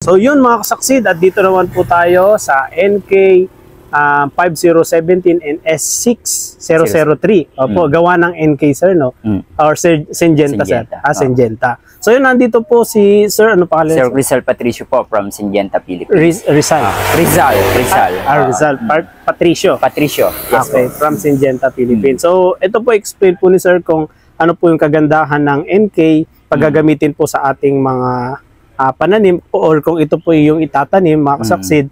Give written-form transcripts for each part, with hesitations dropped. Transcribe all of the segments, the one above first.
So yun mga kasaksid, at dito naman po tayo sa NK 5017 and S6003. Opo, gawa ng NK sir, no? Or Syngenta sir. Syngenta. So yun, nandito po si sir, ano pangalan? Sir Rizal Patricio po from Syngenta, Philippines. Rizal. Rizal. Patricio. Yes, okay, from Syngenta, Philippines. So ito po, explain po ni sir kung ano po yung kagandahan ng NK paggagamitin po sa ating mga pananim, or kung ito po yung itatanim, mga kasaksid.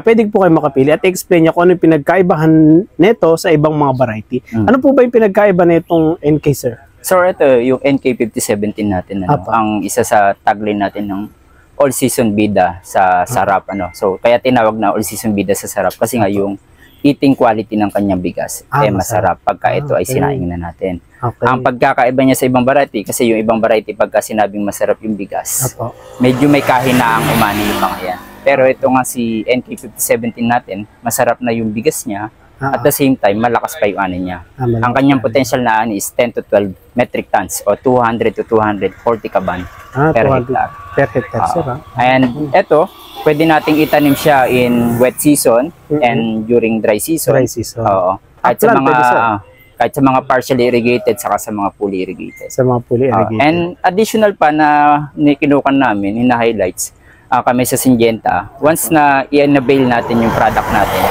Pwede po kayo makapili at explain niya kung ano yung pinagkaibahan nito sa ibang mga variety. Ano po ba yung pinagkaiba nitong NK, sir? So ito yung NK 5017 natin, ano? Ang isa sa tagline natin ng all season bida sa sarap, ano. So kaya tinawag na all season bida sa sarap kasi nga yung eating quality ng kanyang bigas masarap pagka ito ay sinaing na natin. Ang pagkakaiba niya sa ibang variety, kasi yung ibang variety pagka sinabing masarap yung bigas, medyo may kahinaang umani yung mga yan. Pero ito nga si NK 5017 natin, masarap na yung bigas niya, at the same time, malakas pa yung ani niya. Ang kanyang potential na ani is 10 to 12 metric tons o 200 to 240 kaban per hectare. Per hectare, sir. And ito, pwede nating itanim siya in wet season and during dry season. Oo. Kahit sa mga partially irrigated, saka sa mga fully irrigated. Sa mga fully irrigated. And additional pa na kinukan namin, hina-highlights, kami sa Syngenta, once na i-unveil natin yung product natin,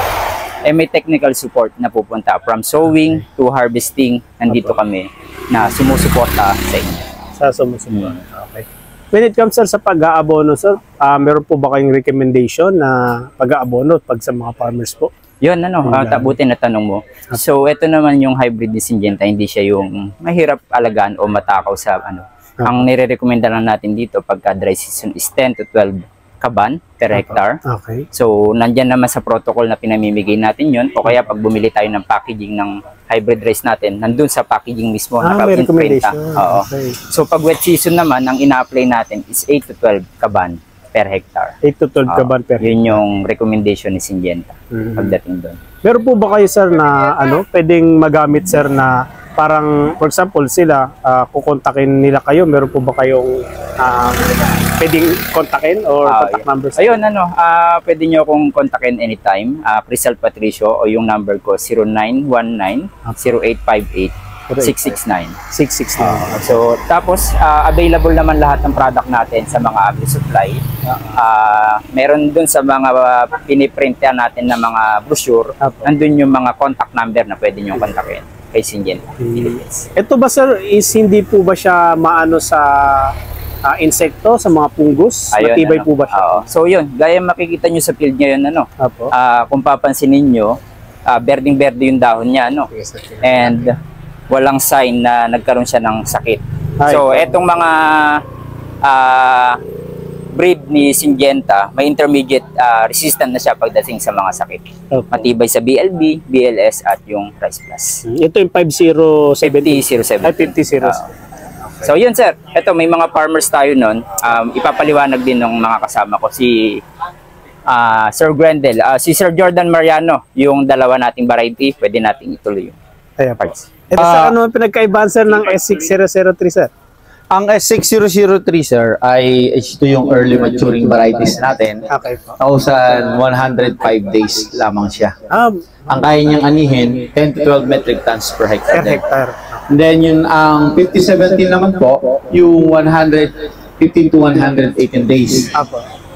may technical support na pupunta from sowing to harvesting. Nandito kami na sumusuporta sa inyo. Okay. When it comes, sir, sa pag-aabono, sir, meron po ba kayong recommendation na pag-aabono pag sa mga farmers po? Yun, tabutin na tanong mo. So, ito naman yung hybrid ni Syngenta, hindi siya yung mahirap alagaan o matakaw sa ano. Ang nire-recommenda lang natin dito pagka dry season is 10 to 12 kaban per hectare. So, nandyan naman sa protocol na pinamimigay natin yun, o kaya pag bumili tayo ng packaging ng hybrid rice natin, nandun sa packaging mismo, naka-imprenta. So, pag wet season naman, ang ina-apply natin is 8 to 12 kaban per hectare. 8 to 12 kaban per hectare. Yun yung recommendation ni Syngenta pagdating doon. Meron po ba kayo, sir, na pwedeng magamit, sir, na parang, for example, sila, kukontakin nila kayo, meron po ba kayong pwedeng kontakin or contact numbers? Ayun, pwede nyo akong kontakin anytime. Rizal Patricio, o yung number ko, 0919-0858-669. So, tapos, available naman lahat ng product natin sa mga agri-supply. Meron dun sa mga piniprintan natin na mga brochure, nandun yung mga contact number na pwede nyo kontakin kay Syngenta. Ito ba, sir, is hindi po ba siya maano sa insekto, sa mga fungus? Matibay po ba siya? So yun, gaya makikita nyo sa field ngayon, kung papansinin nyo, berding-berde yung dahon niya, and walang sign na nagkaroon siya ng sakit. So etong mga breed ni Syngenta, may intermediate resistant na siya pagdating sa mga sakit. Matibay sa BLB, BLS at yung Rice Plus. Ito yung 5007. 5007. So yun, sir, ito may mga farmers tayo nun. Ipapaliwanag din ng mga kasama ko si Sir Grendel, si Sir Jordan Mariano, yung dalawa nating variety, pwede nating ituloy yung parts. Ito sa pinagkaibahan, sir, ng S6003, sir? Ang S6003, sir, ay ito yung early maturing varieties natin. 1,105 days lamang siya. Ang kaya niyang anihin, 10 to 12 metric tons per hectare. And then yun, ang 5017 naman po, yung 115 to 118 days.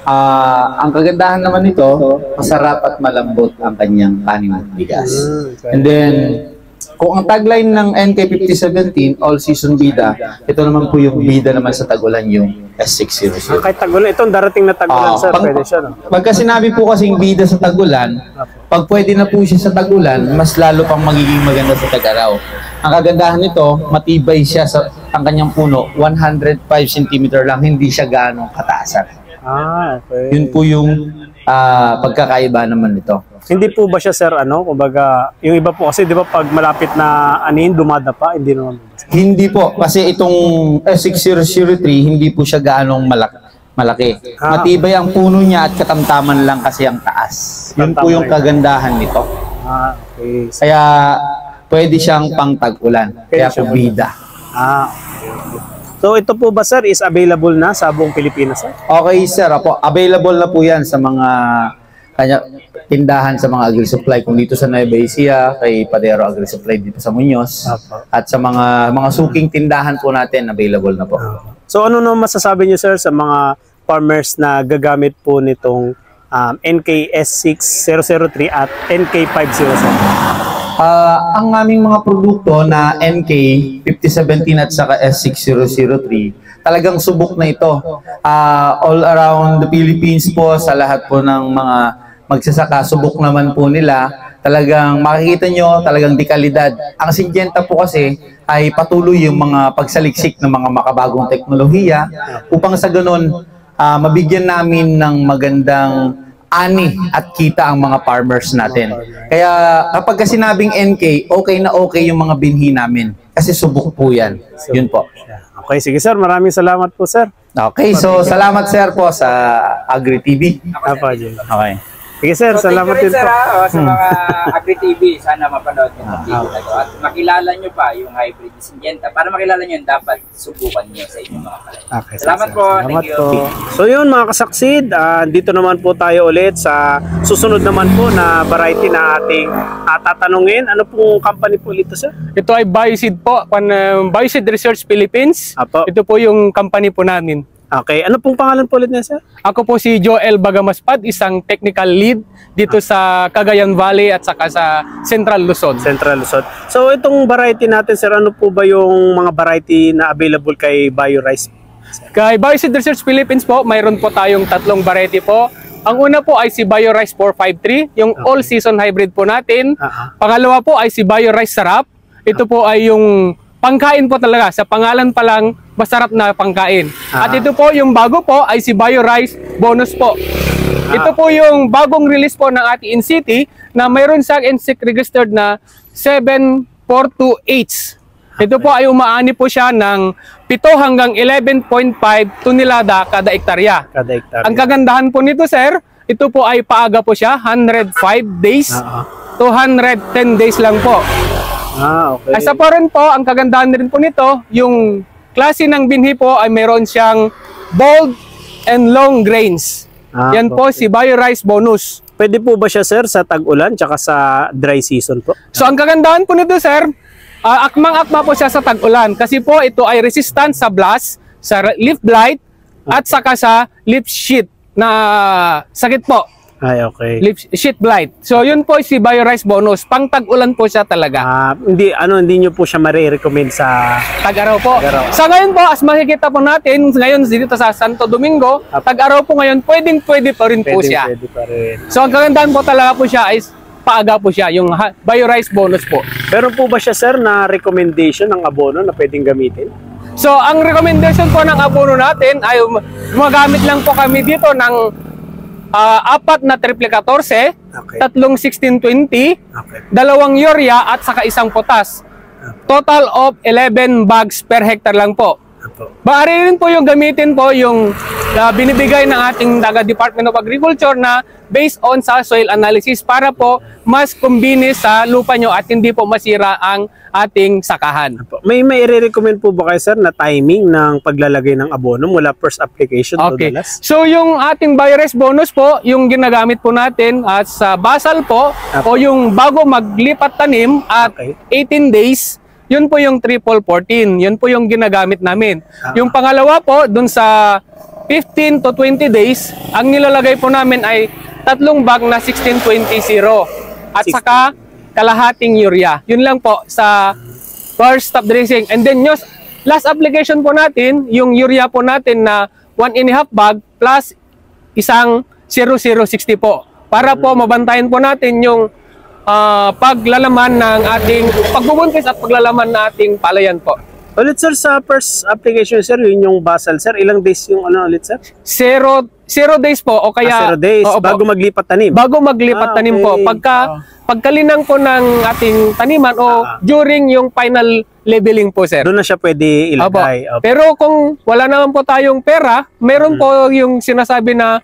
Ang kagandahan naman nito, masarap at malambot ang kanyang kanin at bigas. And then, kung ang tagline ng NK5017, all season bida, ito naman po yung bida naman sa tagulan, yung S600. Kahit tagulan, itong darating na tagulan, sir, pwede siya, no? Pagka sinabi po kasing bida sa tagulan, pag pwede na po siya sa tagulan, mas lalo pang magiging maganda sa tag-araw. Ang kagandahan nito, matibay siya sa ang kanyang puno, 105 cm lang, hindi siya ganong kataasan. Yun po yung pagkakaiba naman nito. Hindi po ba siya, sir, kumbaga, yung iba po kasi, di ba, pag malapit na anihin, dumadapa, hindi naman. Hindi po, kasi itong S6003, hindi po siya gaanong malaki. Matibay ang puno niya at katamtaman lang kasi ang taas. Yun po yung kagandahan nito. Kaya, pwede siyang pang tag-ulan. Kaya po bida. So, So ito po ba sir is available na sa buong Pilipinas sir? Okay sir, apo, available na po yan sa mga tindahan sa mga agri-supply kung dito sa Nueva Ecija, kay Padero Agri-Supply dito sa Muñoz, at sa mga suking tindahan po natin, available na po. So ano naman masasabi niyo sir sa mga farmers na gagamit po nitong NK-S6003 at NK507? Ang aming mga produkto na NK5017 at saka S6003, talagang subok na ito. All around the Philippines po, sa lahat po ng mga magsasaka, subok naman po nila. Talagang makikita nyo, talagang dekalidad. Ang Syngenta po kasi ay patuloy yung mga pagsaliksik ng mga makabagong teknolohiya upang sa ganun, mabigyan namin ng magandang ani at kita ang mga farmers natin. Kaya kapag sinabing NK, okay na okay yung mga binhi namin. Kasi subok po yan. Yun po. Okay, sige sir. Maraming salamat po sir. Okay, so salamat sir po sa Agri TV. Okay. Sige sir, So, salamat thank you din rin, po. sir, sa mga Agri-TV, sana mapanood nyo ang video na to. At makilala nyo pa yung hybrid ni Syngenta. Para makilala nyo, dapat subukan nyo sa inyong mga palay. Okay, Salamat po. Salamat Thank you. po. So yun mga kasaksid, dito naman po tayo ulit sa susunod naman po na variety na ating tatanungin. Ano pong company po ito sir? Ito ay Bioseed po, Bioseed Research Philippines. Apo. Ito po yung company po namin. Okay, ano pong pangalan po ulit niya sir? Ako po si Joel Bagamaspad, isang technical lead dito sa Cagayan Valley at saka sa Central Luzon. Central Luzon. So itong variety natin sir, ano po ba yung mga variety na available kay BioRice? Kay Bioseed Research Philippines po, mayroon po tayong tatlong variety po. Ang una po ay si BioRice 453, yung all-season hybrid po natin. Pangalawa po ay si BioRice Sarap. Ito po ay yung pangkain po talaga. Sa pangalan pa lang, masarap na pangkain. At ito po, yung bago po ay si BioRice Bonus po. Ito po yung bagong release po ng ating InCity na mayroon sa NSEC registered na 742H. Ito po ay umaani po siya ng 7 hanggang 11.5 tonelada kada ektarya. Kada hektarya. Ang kagandahan po nito sir, ito po ay paaga po siya, 105 days to 110 days lang po. Okay. Asa pa rin po, ang kagandahan rin po nito, yung klase ng binhi po ay mayroon siyang bold and long grains. Yan po si BioRice Bonus. Pwede po ba siya sir sa tag-ulan tsaka sa dry season po? So ang kagandahan po nito sir, akmang-akma po siya sa tag-ulan kasi po ito ay resistant sa blast, sa leaf blight at saka sa leaf sheet na sakit po. Ay, okay. Leaf sheet blight. So yun po si BioRice Bonus. Pang tag-ulan po siya talaga. Hindi niyo po siya ma-recommend sa Tag-araw po. Tag-araw. Sa ngayon po, as makikita po natin, ngayon dito sa Santo Domingo, tag-araw po ngayon, pwede pa rin po siya. Pwede pa rin. So ang kagandahan po talaga po siya ay paaga po siya, yung BioRice Bonus po. Meron po ba siya sir na recommendation ng abono na pwedeng gamitin? So ang recommendation po ng abono natin ay gumagamit lang po kami dito ng 4 na triple 14, tatlong 1620, dalawang urea at saka isang potas. Total of 11 bags per hectare lang po. Maaari rin po yung gamitin po yung binibigay ng ating Department of Agriculture na based on sa soil analysis para po mas kumbine sa lupa nyo at hindi po masira ang ating sakahan. May i-recommend po ba kayo sir na timing ng paglalagay ng abono mula first application to the last? So yung ating BioRice Bonus po, yung ginagamit po natin at sa basal po o yung bago maglipat tanim at 18 days, yun po yung triple 14. Yun po yung ginagamit namin. Yung pangalawa po, dun sa 15 to 20 days, ang nilalagay po namin ay 3 bag na 16-20-0 at saka kalahating urea. Yun lang po sa first stop dressing. And then yung last application po natin, yung urea po natin na 1.5 bag plus isang 0060 po. Para po mabantayan po natin yung paglalaman ng ating pagbubuntis at paglalaman ng ating palayan po. Ulit sir, sa first application sir, yun yung basal sir, ilang days yung ano ulit sir? 0 days po o kaya 0 days, bago po, maglipat tanim? Bago maglipat tanim po. Pagkalinang po ng ating taniman o during yung final leveling po sir. Doon na siya pwede ilagay. Pero kung wala naman po tayong pera, meron po yung sinasabi na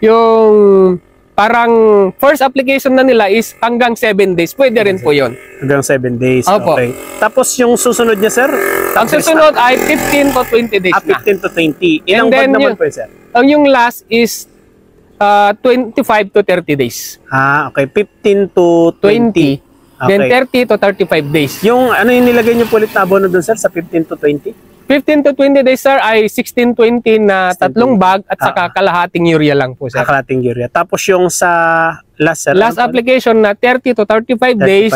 yung parang first application na nila is hanggang 7 days. Pwede rin po yun. Hanggang 7 days. Opo. Okay. Tapos yung susunod niya sir? Ang susunod ay 15 to 20 days na. 15 to 20. Ilang bag naman po, sir? Yung last is 25 to 30 days. Okay. 15 to 20. Okay. Then 30 to 35 days. Yung ano yung nilagay niyo po ulit na abono doon, sir, sa 15 to 20? 15 to 20 days, sir, ay 1620 na 3 bag at saka kalahating urea lang po, sir. Kalahating urea. Tapos yung sa last, sir? Last application na 30 to 35 days,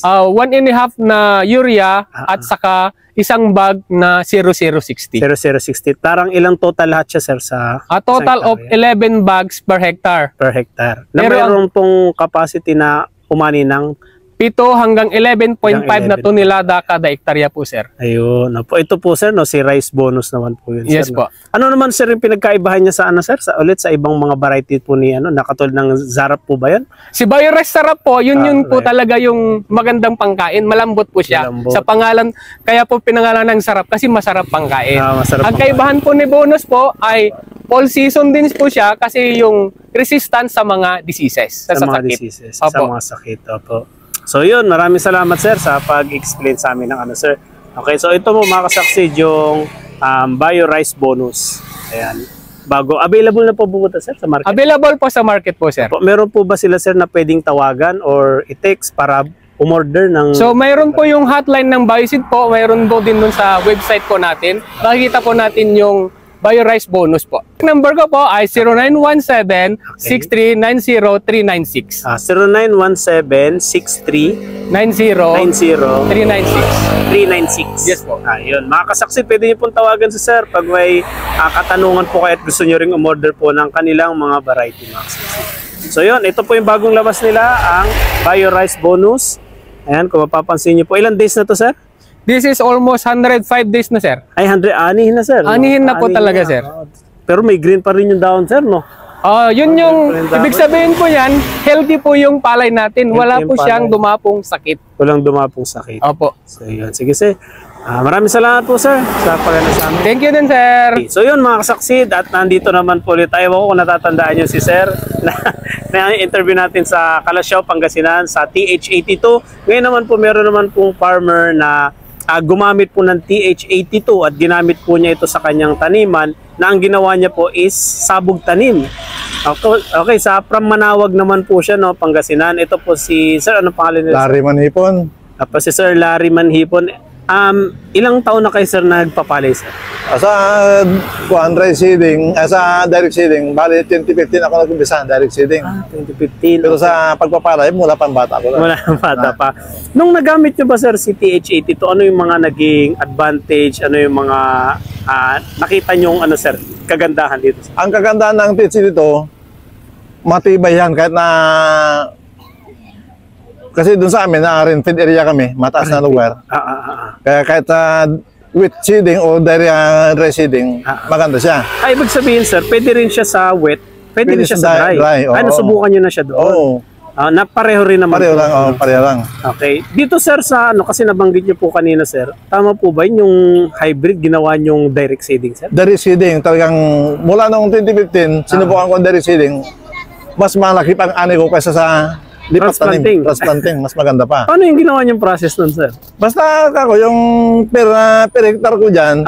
1.5 na urea at saka isang bag na 0060. 0060. Tarang ilang total lahat siya, sir, sa A total of 11 bags per hectare. Per hectare. Na Pero mayroon pong capacity na umani ng 7 hanggang 11.5 na tonelada kada hektarya po, sir. Ayun. Ito po, sir, no, si rice bonus naman po yun, sir. Yes no? po. Ano naman, sir, yung pinagkaibahan niya sa ano, sir? Ulit sa ibang mga variety po ni nakatulad ng Zarap po ba yan? Si Biorice Sarap po, yun po talaga yung magandang pangkain. Malambot po siya. Malambot. Sa pangalan, kaya po pinangalan ng Sarap kasi masarap pangkain. Masarap Ang kaibahan po ni Bonus po ay all season din po siya kasi yung resistance sa mga diseases. Sa mga sakit. diseases. Sa mga sakit. Opo. So yun, maraming salamat, sir, sa pag-explain sa amin ng ano, sir. Okay, so ito mo mga kasaksid yung Biorice bonus. Ayan. Bago, available na po bumunta, sir, sa market? Available po sa market po, sir. Meron po ba sila, sir, na pwedeng tawagan or i-text para umorder ng... So mayroon po yung hotline ng Bioseed po, mayroon po din dun sa website po natin. Makikita po natin yung Biorice bonus po. Number ko po ay 0917-6390-396. 0917-6390-396. Yes po. Yun. Mga kasaksid, pwede niyo pong tawagan si sir pag may katanungan po kayo at gusto niyo ring umorder po ng kanilang mga variety, mga kasaksid. So yun, ito po yung bagong labas nila, ang Biorice bonus. Ayan, kung mapapansin niyo po. Ilang days na to, sir? This is almost 105 days na, sir. Ay, anihin na, sir. Anihin na po talaga, sir. Pero may green pa rin yung dahon, sir, no? Yun yung, ibig sabihin po yan, healthy po yung palay natin. Wala po siyang dumapong sakit. Walang dumapong sakit. Opo. So, yun. Sige, sir. Maraming salamat po, sir, sa pagano sa amin. Thank you din, sir. So, yun, mga kasaksid. At nandito naman po ulit tayo. Ako kung natatandaan nyo si sir na interview natin sa Calasiao, Pangasinan, sa TH82. Ngayon naman po, meron naman pong farmer na gumamit po ng TH82 at ginamit po niya ito sa kanyang taniman na ang ginawa niya po is sabog tanim. Okay, sa from Manawag naman po siya, no, Pangasinan. Ito po si Sir, ano pangalan niya? Larry Manhipon. Tapos si Sir Larry Manhipon. Ilang taon na kayo, sir, nagpapalay, sir? Sa dry seeding, sa direct seeding, bali 2015 ako nag-umpisa direct seeding. 2015. Pero sa pagpapalay, mula pang bata ko lang. Wala pang bata pa. Nung nagamit nyo ba, sir, si TH82, ano yung mga naging advantage, ano yung mga nakita nyong, ano, sir, kagandahan dito? Ang kagandahan ng TH dito, matibay yan kahit na kasi doon sa amin, na rainfed area kami, mataas na lugar. Kaya kahit wet seeding o dry seeding, maganda siya. Ibig sabihin, sir, pwede rin siya sa wet, pwede rin siya sa dry. Nasubukan nyo na siya doon. Oo. Pareho rin naman. Pareho lang, pareho lang. Okay. Dito, sir, sa kasi nabanggit nyo po kanina, sir, tama po ba yung hybrid ginawa nyong direct seeding, sir? Direct seeding, talagang mula noong 2015, sinubukan ko ang direct seeding, mas malaki pang ani ko kaysa sa lipat tanim, transplanting, mas maganda pa. Paano yung ginawa niyong process nun, sir? Basta ako, yung per hectare ko dyan,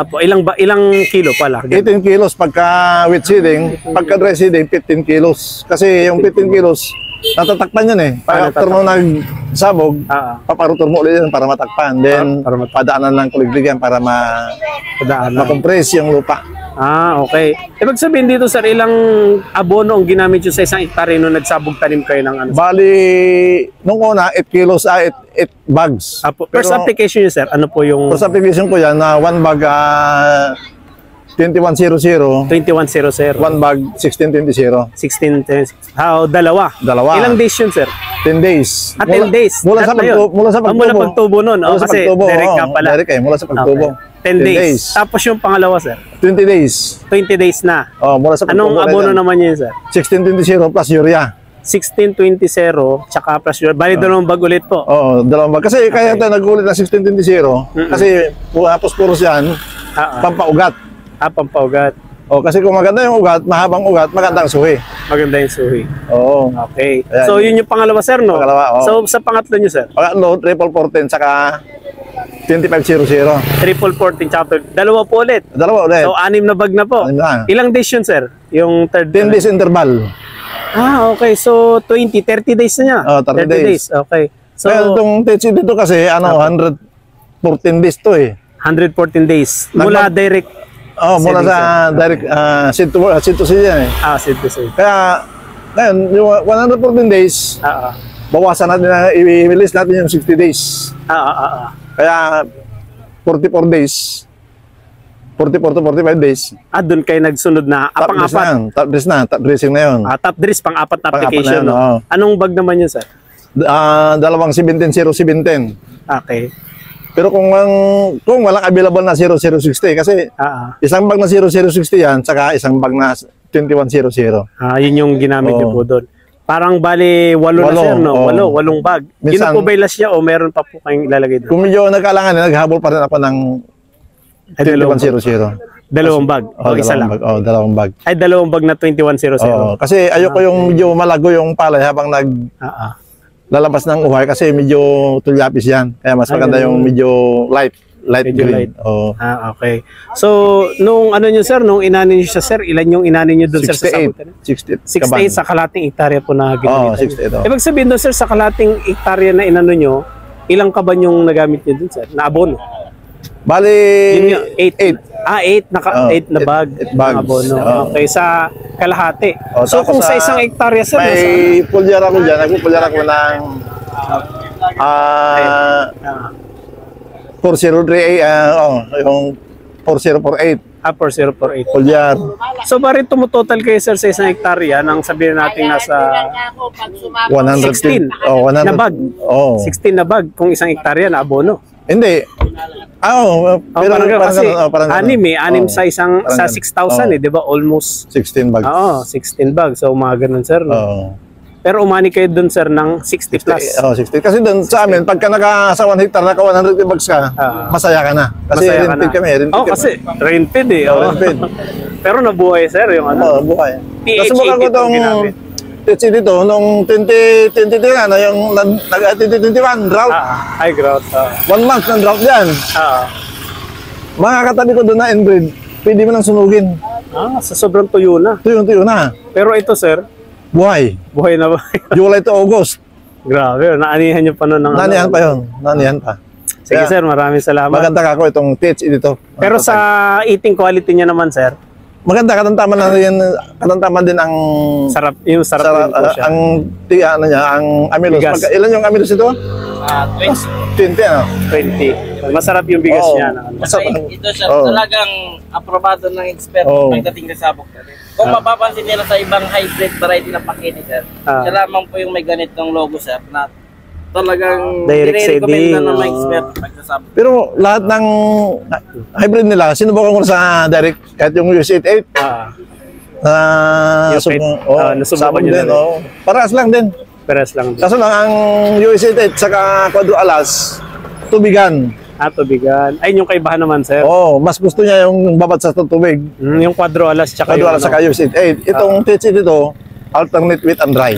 ilang kilo pala? 18 kilos pagka wet seeding, pagka dry seeding, 15 kilos. Kasi yung 15 kilos, natatakpan yun eh. Pag after mo nagsabog, paparutor mo ulit yan para matakpan. Then, padaanan ng kuliglig yan para ma-compress yung lupa. Okay. Ibig sabihin dito, sir, ilang abono ang ginamit nyo sa isang hektare nung nagsabog tanim kayo ng ano? Bali, nung una, 8 kilos, 8 bags. First application nyo, sir, ano po yung... First application ko yan, 1 bag 2100. 2100. 1 bag 1620. 1620. Dalawa. Ilang days yun, sir? 10 days. 10 days. Mula sa pagtubo. Mula pagtubo nun. Kasi direct ka pala. Direct mula sa pagtubo. 10 days. Tapos yung pangalawa, sir? 20 days. 20 days na. Mula sa pagtubo. Anong abono naman yun, sir? 1620 plus urea. 1620 tsaka plus urea. Bali, dalawang bag ulit po. Dalawang bag. Kasi kaya tayo nag-ulit ng 1620 kasi puros yan, pampaugat. Pampaugat. Kasi kung maganda yung ugat, mahabang ugat, maganda ang suhi. Maganda yung suhi. Okay. Ayan. So, yun yung pangalawa, sir, no? Pangalawa, So, sa pangatlo nyo, sir? Pangatlo, triple 14, saka 2500. Triple 14 chapter. Dalawa po ulit. Dalawa ulit. So, 6 na bag na po. 6 na. Ilang days yun, sir? Yung third 10 days interval. Okay. So, 30 days na niya. 30 days. Okay. So, Kaya itong THC dito kasi, 114 days to eh. 114 days. Mula direct. Mula sa direct seed to seed yan eh. Seed to seed. Kaya, ngayon, yung 114 days, bawasan natin na, i-release natin yung 60 days. Kaya, 44 days, 44 to 45 days. Doon kayo nagsunod na pang-apat. Top dressing na yun. Top dress, pang-apat na application. Na yun, Anong bag naman yun, sir? Dalawang 17-0-17. Okay. Pero kung walang available na 0060 kasi isang bag na 0060 yan, saka isang bag na 2100. Yun yung ginamit niyo po doon. Parang bali 8 na, sir, no? 8 bag. Minsan, yun po ba yung last niya o meron pa po kayong ilalagay doon? Kung medyo nagkalangan, naghabol pa rin ako ng 2100. Dalawang bag o isa lang? Dalawang bag. Ay, dalawang bag na 2100. Kasi ayoko yung medyo malago yung palay habang lalabas ng uhay kasi medyo tulyapis yan. Kaya mas maganda yung medyo light medyo green. Light. Okay. So, nung nyo, sir, nung inanin nyo siya, sir, ilan yung inanin nyo doon, sir, sa sabutan? 68 sa kalating hektarya po na ginamitan. 68. Ibig sabihin doon, sir, sa kalating hektarya na inano nyo, ilang kaban yung nagamit nyo doon, sir? Na abono? Bali, 8. 8 na bag. 8 bags. Abono. Okay, sa kalahati. So, tapos kung sa isang hektarya, sir, may pulyar ako dyan. Nagpupulyar ako ng 4038. Yung 4048. 4048. Pulyar. So, bari tumutotal kayo, sir, sa isang hektarya nang sabihin natin nasa 116 na bag. 16 na bag kung isang hektarya na abono. Hindi. Pero parang 6 sa isang sa 6,000 di ba? Almost 16 bags. 16 bags. So mga ganun, sir, no? Pero umani kayo dun, sir, ng 60 plus. 60. Kasi dun sa amin, pagka sa 1 hectare, naka 100 bags ka, masaya ka na. Kasi rented kami. Kasi rented eh. Pero nabuhay, sir, yung ano. Buhay. Nasubukan ko itong THC dito, nung 2022 na, yung 2021, drought. Ay, drought. 1 month ng drought yan. Mga katabi ko doon na inbreed, pwede mo nang sunugin. Sa sobrang tuyo na. Tuyo na. Pero ito, sir, buhay. Buhay na ba? July to August. Grabe, naanihan nyo pa nun ng Naanihan pa yun. Naanihan pa. Sige, sir, maraming salamat. Maganda ka ako itong THC dito. Pero sa eating quality niya naman, sir, maganda, katantaman na yan, katantaman din ang sarap, yung sarap po siya. Ang amylose. Ilan yung amylose ito? 20, ano? 20. Masarap yung bigas niya. Ito siya, talagang aprobado ng expert pagdating sa sabog natin. Kung mapapansin nila sa ibang hybrid variety ng pakete, sir, siya lamang po yung may ganitong logo, sir, na talagang dire-recommend na ng expert pagsasabog. Pero lahat ng hybrid nila, sinubukan ko sa direct, kahit yung US88. Nasubukan nyo din. Parehas lang din. Parehas lang din. Kaso lang, ang US88 saka Quadro Alas, tubigan. Tubigan. Ay, yung kaibahan naman, sir. Mas gusto niya yung babad sa tubig. Yung Quadro Alas tsaka Quadro Alas saka US88. Itong THC dito, alternate wet and dry.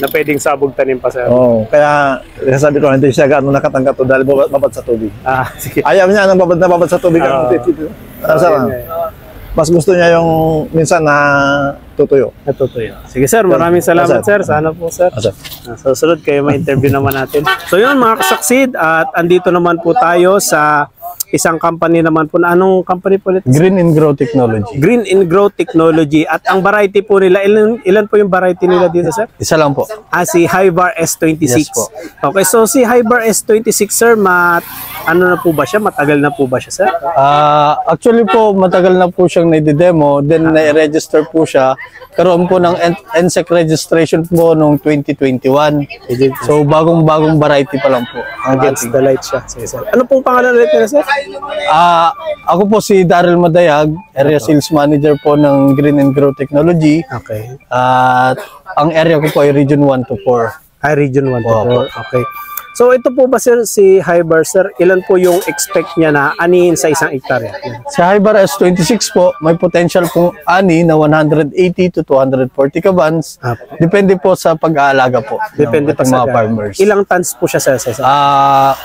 Na pwedeng sabog tanim pa, sir. Kaya sabi ko, hindi siya gaano nakatanggap to dahil babad sa tubig. Sige. Ayaw niya ng babad sa tubig ang THC dito. Mas gusto niya yung minsan na tutuyo. Sige, sir, maraming salamat, sir. Sana po, sir. Sa susunod kayo ma-interview naman natin. So yun, mga kasaksid, at andito naman po tayo sa isang company naman po. Anong company po ulit? Green and Grow Technology. Green and Grow Technology. At ang variety po nila, ilan po yung variety nila dito, sir? Isa lang po. Si Hybar S26. Yes po. Okay, so si Hybar S26, sir, ano na po ba siya? Matagal na po ba siya, sir? Actually po, matagal na po siyang na-demo. Then na-register po siya. Karoon po ng NSEC registration po noong 2021. So bagong-bagong variety pa lang po. Against the light siya. Sige, sir. Ano pong pangalan ulit nila, sir? Ako po si Daryl Madayag, Area Sales Manager po ng Green and Grow Technology. Okay. At ang area ko po ay Region 1 to 4. Region 1 to 4. Okay. So ito po ba sir, si Hybar sir, ilan po yung expect niya na anihin sa isang hektarya? Sa Hybar S26 po, may potential pong ani na 180 to 240 kabans. Depende po sa pag-aalaga po. Depende pa sa mga farmers. Ilang tons po siya sir?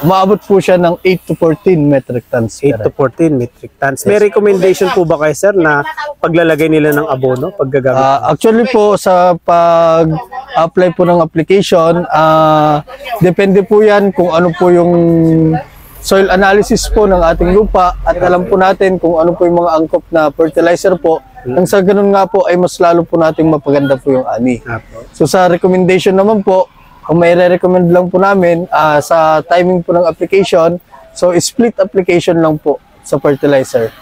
Umaabot po siya ng 8 to 14 metric tons. 8 to 14 metric tons. May recommendation po ba kayo sir na paglalagay nila ng abono, paggagamit? Actually po sa pag-apply po ng application, depende po yan kung ano po yung soil analysis po ng ating lupa at alam po natin kung ano po yung mga angkop na fertilizer po. Nang sa ganun nga po ay mas lalo po nating mapaganda po yung ani. So sa recommendation naman po, ang may re-recommend lang po namin sa timing po ng application, so split application lang po sa fertilizer.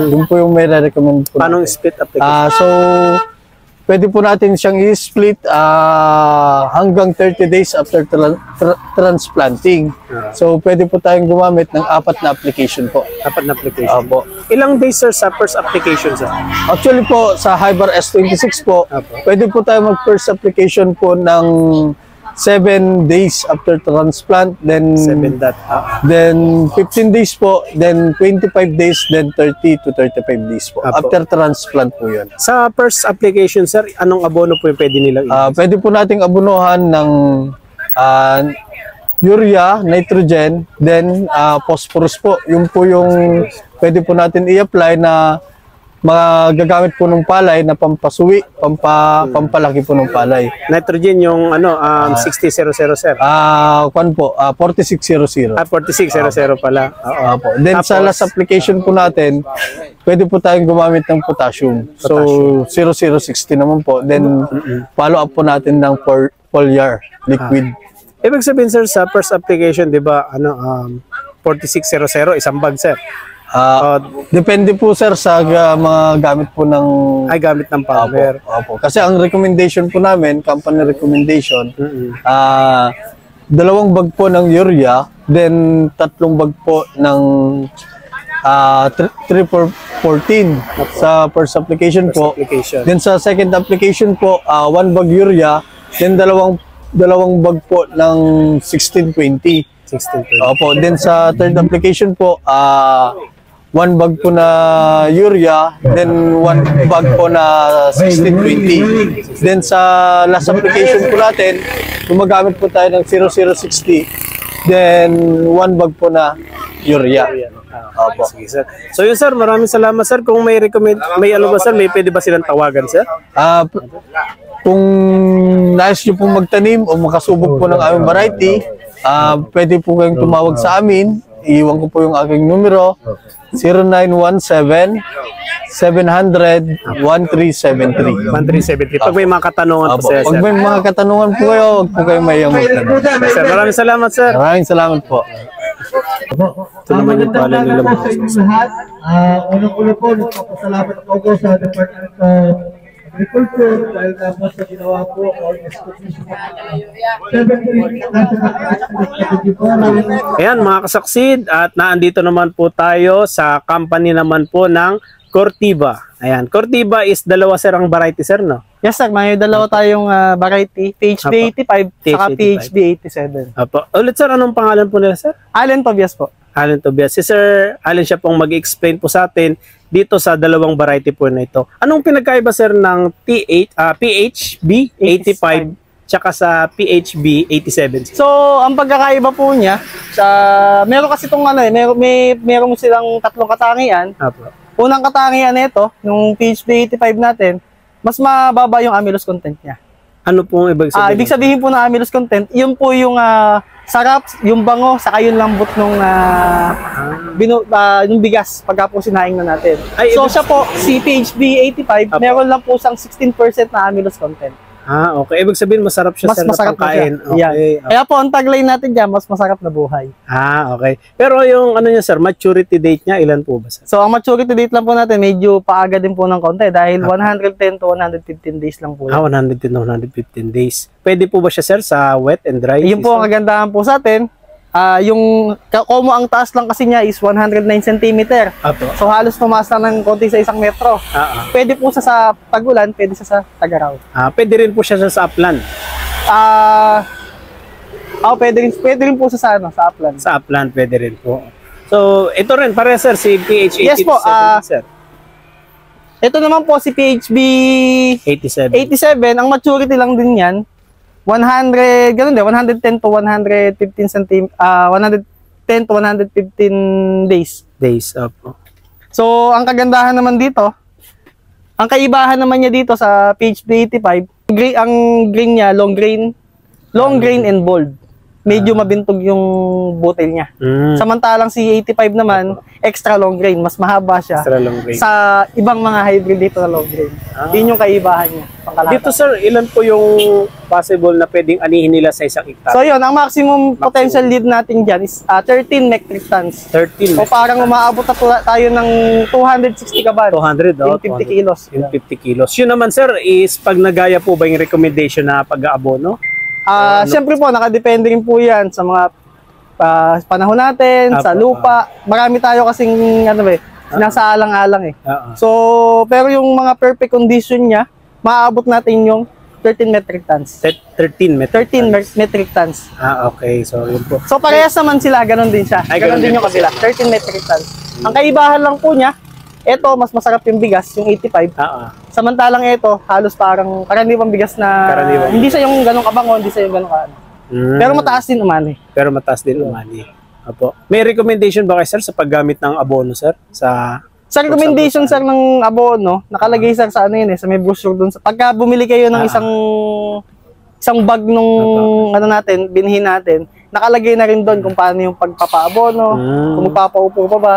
Yun po yung may re-recommend po. Paano split application? So pwede po natin siyang i-split hanggang 30 days after transplanting. So, pwede po tayong gumamit ng 4 na application po. 4 na application? Opo. Ilang days, sir, sa first application, sir? Actually po, sa Hybar S26 po, pwede po tayo mag-first application po ng 7 days after transplant, then 15 days po, then 25 days, then 30 to 35 days po. After transplant po yun. Sa first application, sir, anong abono po yung pwede nilang pwede po nating abonohan ng urea, nitrogen, then phosphorus po. Yung po yung pwede po natin i-apply na magagamit po ng palay na pampasuwi, pampalaki po ng palay. Nitrogen yung 6000 sir. Kwan po, 4600. 4600 pala. Po. Then sa last application po natin, pwede po tayong gumamit ng potassium. So 0060 naman po. Then follow up po natin ng foliar liquid. Ibig sabihin sir, sa first application, 'di ba, 4600 isang bag, sir? Depende po sir sa mga gamit po ng gamit ng farmer. Opo. Kasi ang recommendation po namin, company recommendation, 2 bag po ng urea, then 3 bag po ng 3-4-14 sa first application po. Then sa second application po, 1 bag urea, then dalawang bag po ng 1620. Opo. Then sa third application po, 1 bag po na urea, then 1 bag po na 1620. Then sa last application po natin, gumagamit po tayo ng 0060, then 1 bag po na urea. Opo. Sige, sir. So yun sir, maraming salamat sir. Kung may pwede ba silang tawagan sir? Kung nais nyo pong magtanim o makasubok po ng aming variety, pwede po kayong tumawag sa amin. Iiwan ko po yung aking numero, 0917-700-1373. 1373. Pag may mga katanungan po sir. Pag may mga katanungan po kayo, huwag po kayo mayang magtanong. Sir, maraming salamat sir. Maraming salamat po. Ito naman yung pala nila mga lahat. Unang-una po, nagpapasalamat ako sa Department of Agriculture dahil tapos sa ginawa po o Ayan mga kasaksid, at naandito naman po tayo sa company naman po ng Corteva. Ayan, Corteva is dalawa sir ang variety sir, no? Yes sir, may dalawa tayong variety, PHB 85 saka PHB 87. Apo. Ulit sir, anong pangalan po nila sir? Allen Tobias po. Allen Tobias. Si Sir Allen siya pong mag-explain po sa atin dito sa dalawang variety po na ito. Anong pinagkaiba sir ng PHB 85 tsaka sa PHB 87? So, ang pagkakaiba po niya, meron kasi itong meron silang 3 katangian. Apo. Unang katangian nito, yung PHB 85 natin, mas mababa yung amylose content niya. Ano pong ibig sabihin? Ibig sabihin po ng amylose content, yun po yung sarap, yung bango, saka yung lambot nung yung bigas pagka po sinaing na natin. So siya po, si PHB 85, meron lang po siyang 16% na amylose content. Okay. Ibig sabihin masarap siya sir na pagkain. Okay. Kaya po, ang tagline natin dyan, mas masarap na buhay. Okay. Pero yung niya sir, maturity date niya, ilan po ba sir? So ang maturity date lang po natin, medyo paaga din po ng konti dahil 110 to 115 days lang po. 110 to 115 days. Pwede po ba siya sir sa wet and dry? Yun po ang kagandahan po sa atin. Yung komo ang taas lang kasi niya is 109 cm. So halos tumaas lang ng konti sa 1 metro. Pwede po sa tag-ulan, pwede sa tag-araw. Pwede rin po siya sa upland. Pwede rin po sa upland. Sa upland, pwede rin po. So, ito rin, pare sir, si PH87. Yes po, sir. Ito naman po si PHB 87. Ang maturity lang din yan. 100, ganun din, 110 to 115 110 to 115 days. Days, opo. So, ang kagandahan naman dito, ang kaibahan naman niya dito sa PHB 85, ang grain niya, long grain and bold. Medyo mabintog yung butil niya. Samantalang si 85 naman, extra long grain, mas mahaba siya. Extra long grain. Sa ibang mga hybrid dito na long grain. Yun yung kaibahan niya. Dito sir, ilan po yung possible na pwedeng anihin nila sa isang hektarya? So yun, ang maximum potential yield natin dyan is 13 metric tons. 13. O parang umaabot na tayo ng 260 kaban. 200, yung 50 kilos. Yung 50 kilos. Yun naman sir, is pag nagaya po ba yung recommendation na pag-aabono? Siyempre po, nakadepende rin po yan sa mga panahon natin, sa lupa. Marami tayo kasing sinasaalang-alang eh. So, pero yung mga perfect condition niya, maaabot natin yung 13 metric tons. 13 metric tons. Okay. So, yun po. So, parehas naman sila. Ganon din siya. Ganon din yung kabila. 13 metric tons. Ang kaibahan lang po niya, ito, mas masarap yung bigas, yung 85. Samantalang ito, halos parang karaniwang bigas na hindi siya yung ganong kabango, hindi siya yung ganong kaano. Pero mataas din umani. Apo. May recommendation ba kayo sir sa paggamit ng abono sir? Sa recommendation sir ng abono, nakalagay sir sa ano yun sa may brochure dun. Pagka bumili kayo ng isang bag nung binhin natin, nakalagay na rin doon kung paano yung pagpapaabono, kung magpapaupo pa ba.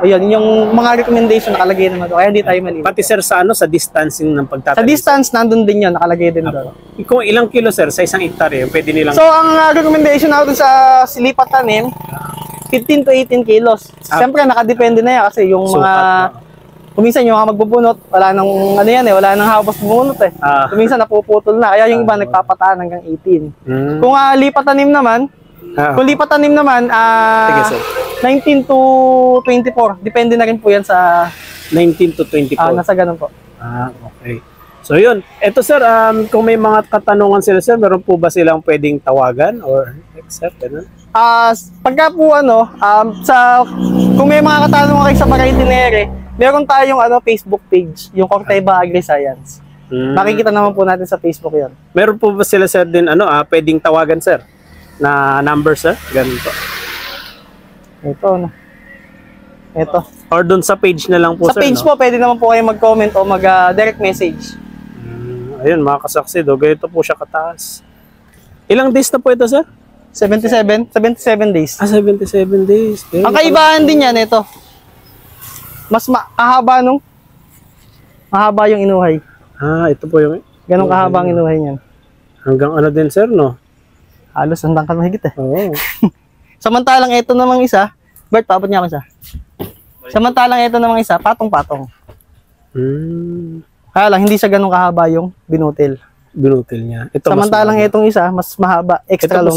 Ayun, yung mga recommendation nakalagay naman doon. Kaya hindi tayo mali. Pati sir sa sa distancing ng pagtatanim. Sa distance nandun din 'yon, nakalagay din doon. Kung ilang kilo sir sa isang hektarya, pwede nilang. So ang recommendation natin sa silipat tanim 15 to 18 kilos. Siyempre nakadepende na yan kasi yung mga kuminsan yung mga magbubunot, wala nang wala nang habas bubunot eh. Kuminsan napuputol na. Kaya yung iba nagpapataan hanggang 18. Kung lipat tanim naman, kung lipat tanim naman, 19 to 24. Depende na rin po yan sa 19 to 24. Nasa ganun po. Okay. So yun. Ito sir, kung may mga katanungan sila sir, meron po ba silang pwedeng tawagan or accept? Pagka po kung may mga katanungan kayo sa Variety Nere, meron tayong Facebook page, yung Corteva Agri-Science. Makikita naman po natin sa Facebook yan. Meron po ba sila sir din pwedeng tawagan sir? Na number sir? Ganun po. Ito. Or doon sa page na lang po sir. Sa page po, pwede naman po kayo mag-comment o mag-direct message. Ayun, mga kasaksid. Ganito po siya kataas. Ilang days na po ito, sir? 77 days. 77 days. Okay. Ang kaibahan din yan, ito. Mas mahaba mahaba yung inuhay. Ito po yung... Ganong kahaba ang inuhay niyan. Hanggang ano din, sir, no? Halos hanggang ka mahigit eh. Oo. Samantalang ito namang isa, Bert, paabot niya ako isa. Samantalang ito namang isa, patong-patong. Kaya lang, hindi siya ganun kahaba yung binutil. Binutil niya. Samantalang itong isa, mas mahaba, extra long.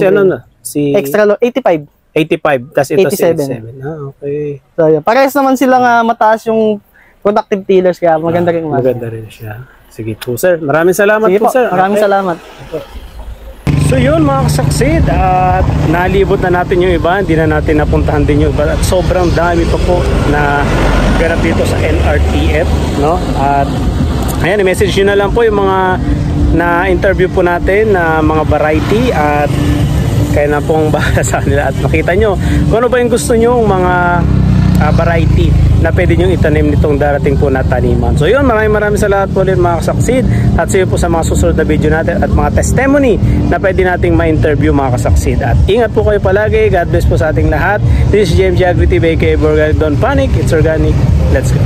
Extra long, 85. 85, tapos ito 87. Okay. So, yun. Parehas naman silang mataas yung productive tillers, kaya maganda rin umasa. Maganda rin siya. Sige po, sir. Maraming salamat po, sir. Maraming salamat. So yun mga kasaksid, at nalibot na natin yung iba, hindi na natin napuntahan din yung iba at sobrang dami pa po na ganap dito sa NRTF, no? At ayan, i-message nyo na lang po yung mga na-interview po natin na mga variety at kaya na pong bahala sa kanila at makita nyo kung ano ba yung gusto nyo mga variety na pwede nyo itanim nitong darating po na taniman. So yun, maraming salamat po ulit mga kasaksid at see you po sa mga susunod na video natin at mga testimony na pwede nating ma-interview mga kasaksid. At ingat po kayo palagi. God bless po sa ating lahat. This is JMG Agri TV, aka Organic. Don't panic, it's organic. Let's go.